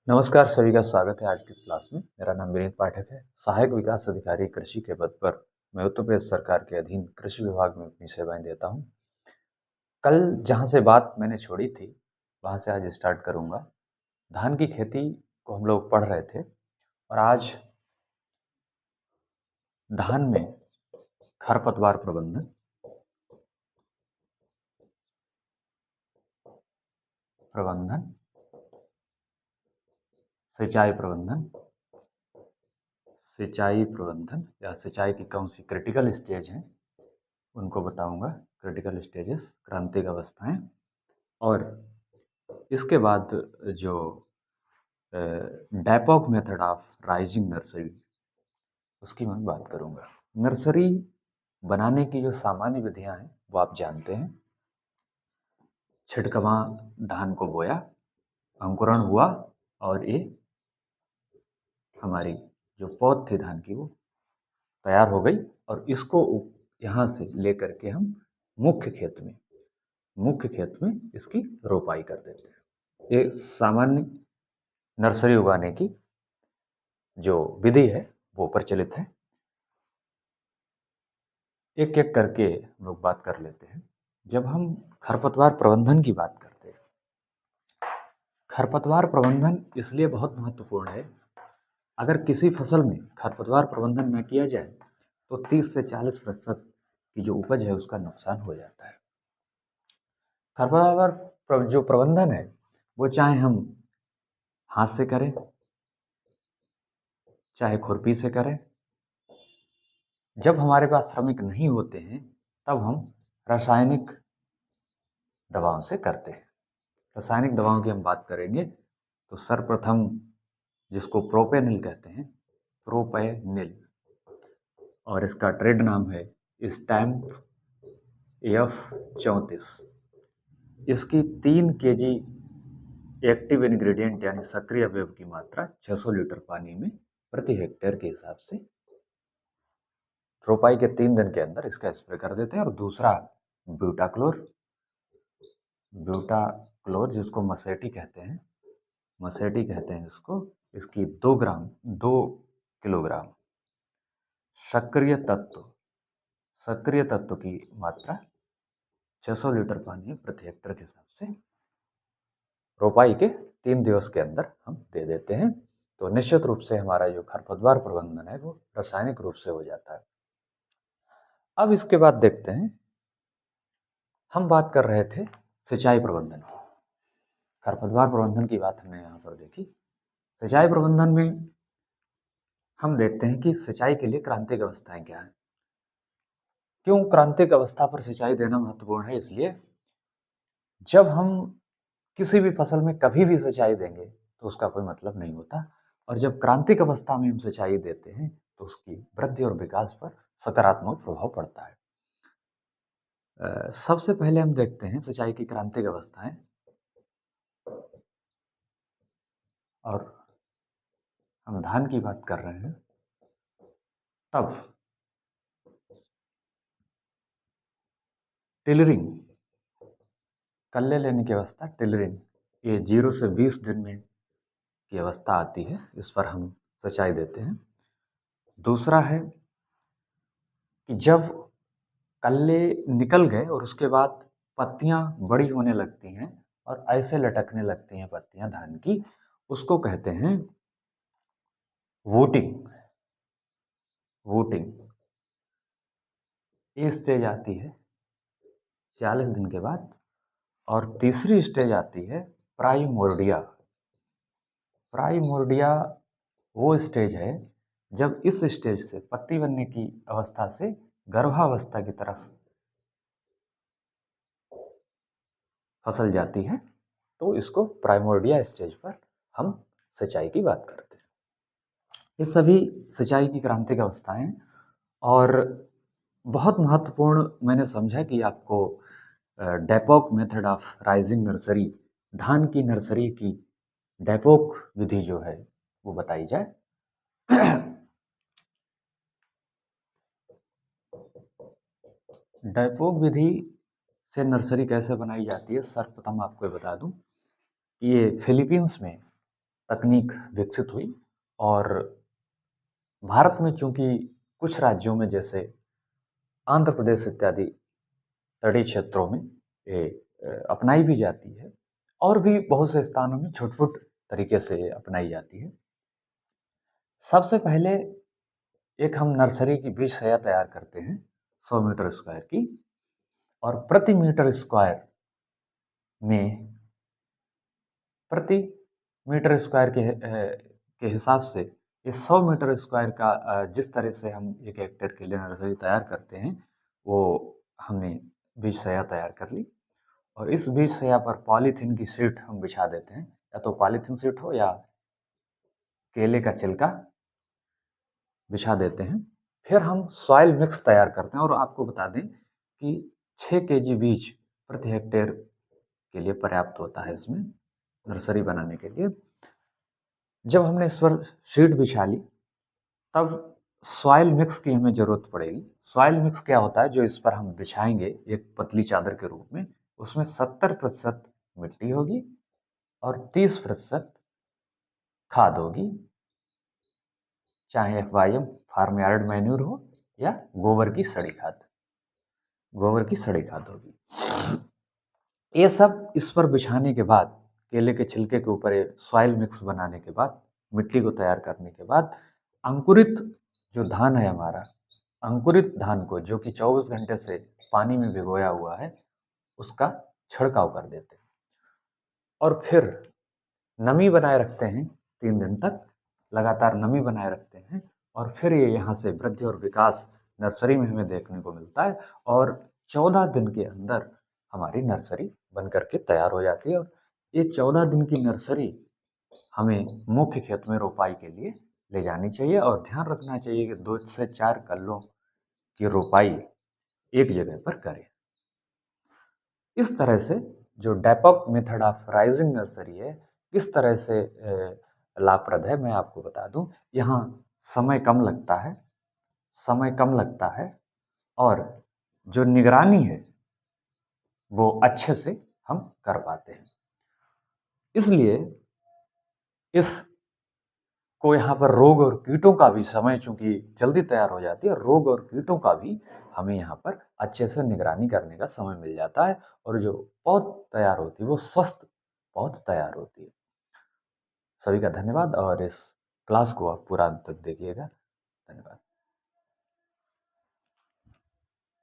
नमस्कार, सभी का स्वागत है आज की क्लास में। मेरा नाम विनीत पाठक है। सहायक विकास अधिकारी कृषि के पद पर मैं उत्तर प्रदेश सरकार के अधीन कृषि विभाग में अपनी सेवाएं देता हूं। कल जहां से बात मैंने छोड़ी थी वहां से आज स्टार्ट करूंगा। धान की खेती को हम लोग पढ़ रहे थे और आज धान में खरपतवार प्रबंधन, सिंचाई प्रबंधन, सिंचाई प्रबंधन या सिंचाई की कौन सी क्रिटिकल स्टेज हैं उनको बताऊंगा। क्रिटिकल स्टेजेस, क्रांतिक अवस्थाएं, और इसके बाद जो डैपोक मेथड ऑफ राइजिंग नर्सरी उसकी मैं बात करूंगा। नर्सरी बनाने की जो सामान्य विधियां हैं वो आप जानते हैं। छिटकवा धान को बोया, अंकुरण हुआ और ये हमारी जो पौध थी धान की वो तैयार हो गई और इसको यहाँ से लेकर के हम मुख्य खेत में इसकी रोपाई कर देते हैं। ये सामान्य नर्सरी उगाने की जो विधि है वो प्रचलित है। एक एक करके हम लोग बात कर लेते हैं। जब हम खरपतवार प्रबंधन की बात करते हैं, खरपतवार प्रबंधन इसलिए बहुत महत्वपूर्ण है। अगर किसी फसल में खरपतवार प्रबंधन न किया जाए तो 30 से 40% की जो उपज है उसका नुकसान हो जाता है। खरपतवार जो प्रबंधन है वो चाहे हम हाथ से करें चाहे खुरपी से करें। जब हमारे पास श्रमिक नहीं होते हैं तब हम रासायनिक दवाओं से करते हैं। रासायनिक दवाओं की हम बात करेंगे तो सर्वप्रथम जिसको प्रोपेनिल कहते हैं, प्रोपेनिल, और इसका ट्रेड नाम है स्टैम्प F34। इसकी 3 kg एक्टिव इंग्रेडिएंट यानी सक्रिय अवयव की मात्रा 600 लीटर पानी में प्रति हेक्टेयर के हिसाब से रोपाई के 3 दिन के अंदर इसका स्प्रे कर देते हैं। और दूसरा ब्यूटाक्लोर जिसको मसेटी कहते हैं इसको, इसकी 2 किलोग्राम सक्रिय तत्व की मात्रा 600 लीटर पानी में प्रति हेक्टेयर के हिसाब से रोपाई के 3 दिवस के अंदर हम दे देते हैं। तो निश्चित रूप से हमारा जो खरपतवार प्रबंधन है वो रासायनिक रूप से हो जाता है। अब इसके बाद देखते हैं, हम बात कर रहे थे सिंचाई प्रबंधन की। खरपतवार प्रबंधन की बात हमने यहाँ पर देखी। सिंचाई प्रबंधन में हम देखते हैं कि सिंचाई के लिए क्रांतिक अवस्थाएं क्या है। क्यों क्रांतिक अवस्था पर सिंचाई देना महत्वपूर्ण है? इसलिए जब हम किसी भी फसल में कभी भी सिंचाई देंगे तो उसका कोई मतलब नहीं होता, और जब क्रांतिक अवस्था में हम सिंचाई देते हैं तो उसकी वृद्धि और विकास पर सकारात्मक प्रभाव पड़ता है। सबसे पहले हम देखते हैं सिंचाई की क्रांतिक अवस्थाएं, और हम धान की बात कर रहे हैं। तब टिलरिंग, कल्ले लेने की अवस्था, टिलरिंग, ये 0 से 20 दिन में की अवस्था आती है, इस पर हम सिंचाई देते हैं। दूसरा है कि जब कल्ले निकल गए और उसके बाद पत्तियां बड़ी होने लगती हैं और ऐसे लटकने लगती हैं पत्तियां धान की, उसको कहते हैं वूटिंग। ये स्टेज आती है 40 दिन के बाद। और तीसरी स्टेज आती है प्राइमोर्डिया। वो स्टेज है जब इस स्टेज से पत्ती बनने की अवस्था से गर्भावस्था की तरफ फसल जाती है, तो इसको प्राइमोर्डिया स्टेज पर हम सिंचाई की बात करते हैं। ये सभी सिंचाई की क्रांतिक अवस्थाएं, और बहुत महत्वपूर्ण मैंने समझा कि आपको डैपोक मेथड ऑफ राइजिंग नर्सरी, धान की नर्सरी की डैपोक विधि जो है वो बताई जाए। डैपोक विधि से नर्सरी कैसे बनाई जाती है, सर्वप्रथम आपको बता दूं कि ये फिलीपींस में तकनीक विकसित हुई और भारत में चूंकि कुछ राज्यों में जैसे आंध्र प्रदेश इत्यादि तटीय क्षेत्रों में ये अपनाई भी जाती है और भी बहुत से स्थानों में छुट-पुट तरीके से ये अपनाई जाती है। सबसे पहले एक हम नर्सरी की बीज सया तैयार करते हैं 100 मीटर स्क्वायर की और प्रति मीटर स्क्वायर में प्रति मीटर स्क्वायर के हिसाब से ये 100 मीटर स्क्वायर का जिस तरह से हम 1 हेक्टेयर के लिए नर्सरी तैयार करते हैं, वो हमने बीज सया तैयार कर ली और इस बीज सया पर पॉलीथीन की शीट हम बिछा देते हैं, या तो पॉलीथीन शीट हो या केले का छिलका बिछा देते हैं। फिर हम सॉइल मिक्स तैयार करते हैं और आपको बता दें कि 6 केजी बीज प्रति हेक्टेयर के लिए पर्याप्त होता है इसमें, नर्सरी बनाने के लिए। जब हमने इस पर शीट बिछा ली, तब सॉइल मिक्स की हमें ज़रूरत पड़ेगी। सॉइल मिक्स क्या होता है, जो इस पर हम बिछाएँगे एक पतली चादर के रूप में, उसमें 70% मिट्टी होगी और 30% खाद होगी, चाहे एफवाईएम फार्म यार्ड मैन्यूर हो या गोबर की सड़ी खाद, गोबर की सड़ी खाद होगी। ये सब इस पर बिछाने के बाद, केले के छिलके के ऊपर ये सॉइल मिक्स बनाने के बाद, मिट्टी को तैयार करने के बाद, अंकुरित जो धान है हमारा, अंकुरित धान को जो कि 24 घंटे से पानी में भिगोया हुआ है, उसका छिड़काव कर देते हैं और फिर नमी बनाए रखते हैं 3 दिन तक, लगातार नमी बनाए रखते हैं और फिर ये यहाँ से वृद्धि और विकास नर्सरी में हमें देखने को मिलता है और 14 दिन के अंदर हमारी नर्सरी बन करके तैयार हो जाती है और ये 14 दिन की नर्सरी हमें मुख्य खेत में रोपाई के लिए ले जानी चाहिए और ध्यान रखना चाहिए कि 2 से 4 कल्लों की रोपाई एक जगह पर करें। इस तरह से जो डेपोक मेथड ऑफ राइजिंग नर्सरी है, किस तरह से लाभप्रद है मैं आपको बता दूं। यहाँ समय कम लगता है, समय कम लगता है और जो निगरानी है वो अच्छे से हम कर पाते हैं। इसलिए इसको यहाँ पर रोग और कीटों का भी, समय चूंकि जल्दी तैयार हो जाती है, रोग और कीटों का भी हमें यहाँ पर अच्छे से निगरानी करने का समय मिल जाता है और जो पौध तैयार होती है वो स्वस्थ पौध तैयार होती है। सभी का धन्यवाद और इस क्लास को आप पूरा अंत तक देखिएगा। धन्यवाद।